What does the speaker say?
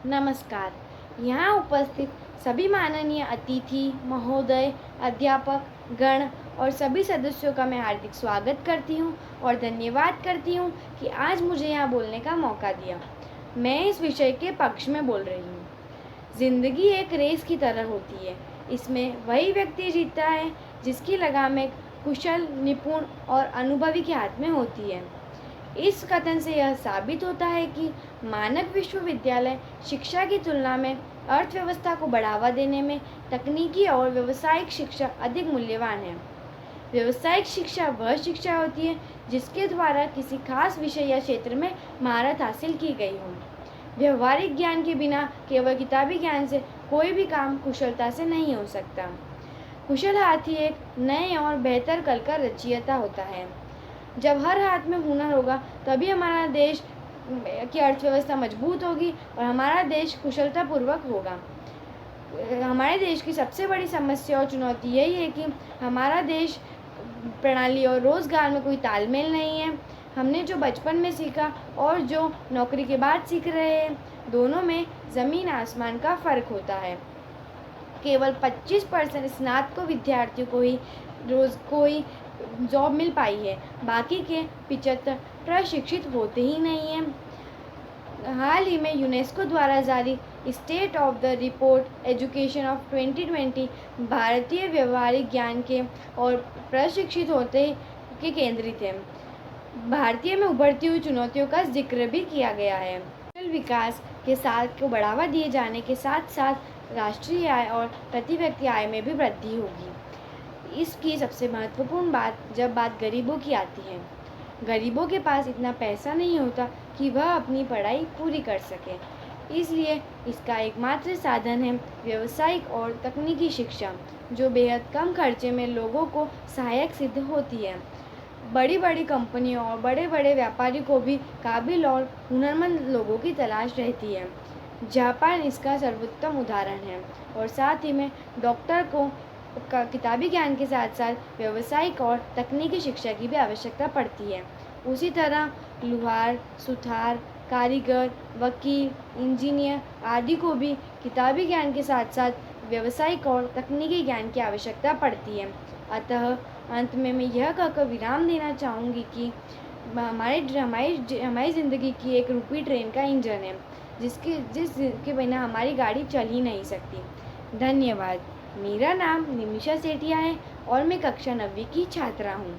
नमस्कार। यहाँ उपस्थित सभी माननीय अतिथि महोदय, अध्यापक गण और सभी सदस्यों का मैं हार्दिक स्वागत करती हूँ और धन्यवाद करती हूँ कि आज मुझे यहाँ बोलने का मौका दिया। मैं इस विषय के पक्ष में बोल रही हूँ। ज़िंदगी एक रेस की तरह होती है। इसमें वही व्यक्ति जीतता है जिसकी लगाम कुशल, निपुण और अनुभवी के हाथ में होती है। इस कथन से यह साबित होता है कि मानक विश्वविद्यालय शिक्षा की तुलना में अर्थव्यवस्था को बढ़ावा देने में तकनीकी और व्यावसायिक शिक्षा अधिक मूल्यवान है। व्यावसायिक शिक्षा वह शिक्षा होती है जिसके द्वारा किसी खास विषय या क्षेत्र में महारत हासिल की गई हो। व्यवहारिक ज्ञान के बिना केवल किताबी ज्ञान से कोई भी काम कुशलता से नहीं हो सकता। कुशल हाथी एक नए और बेहतर कल का रचयिता होता है। जब हर हाथ में हुनर होगा तभी हमारा देश की अर्थव्यवस्था मजबूत होगी और हमारा देश कुशलतापूर्वक होगा। हमारे देश की सबसे बड़ी समस्या और चुनौती यही है कि हमारा देश प्रणाली और रोज़गार में कोई तालमेल नहीं है। हमने जो बचपन में सीखा और जो नौकरी के बाद सीख रहे हैं, दोनों में ज़मीन आसमान का फ़र्क होता है। केवल 25% स्नातक विद्यार्थियों को ही जॉब मिल पाई है, बाकी के 75 प्रशिक्षित होते ही नहीं हैं। हाल ही में यूनेस्को द्वारा जारी state of the report education of 2020 भारतीय व्यवहारिक ज्ञान के और प्रशिक्षित होते के केंद्रित है। भारतीय में उभरती हुई चुनौतियों का जिक्र भी किया गया है। कौशल विकास के साथ को बढ़ावा दिए जाने के साथ साथ राष्ट्रीय आय और प्रति व्यक्ति आय में भी वृद्धि होगी। इसकी सबसे महत्वपूर्ण बात जब बात गरीबों की आती है। गरीबों के पास इतना पैसा नहीं होता कि वह अपनी पढ़ाई पूरी कर सके, इसलिए इसका एकमात्र साधन है व्यावसायिक और तकनीकी शिक्षा, जो बेहद कम खर्चे में लोगों को सहायक सिद्ध होती है। बड़ी बड़ी कंपनियों और बड़े बड़े व्यापारी को भी काबिल और हुनरमंद लोगों की तलाश रहती है। जापान इसका सर्वोत्तम उदाहरण है और साथ ही में डॉक्टर को किताबी ज्ञान के साथ साथ व्यावसायिक और तकनीकी शिक्षा की भी आवश्यकता पड़ती है। उसी तरह लुहार, सुथार, कारीगर, वकील, इंजीनियर आदि को भी किताबी ज्ञान के साथ साथ व्यावसायिक और तकनीकी ज्ञान की आवश्यकता पड़ती है। अतः अंत में मैं यह कहकर विराम देना चाहूँगी कि हमारी ज़िंदगी की एक रुपी ट्रेन का इंजन है जिसके बिना हमारी गाड़ी चल ही नहीं सकती। धन्यवाद। मेरा नाम निमिषा सेठिया है और मैं कक्षा 9वीं की छात्रा हूँ।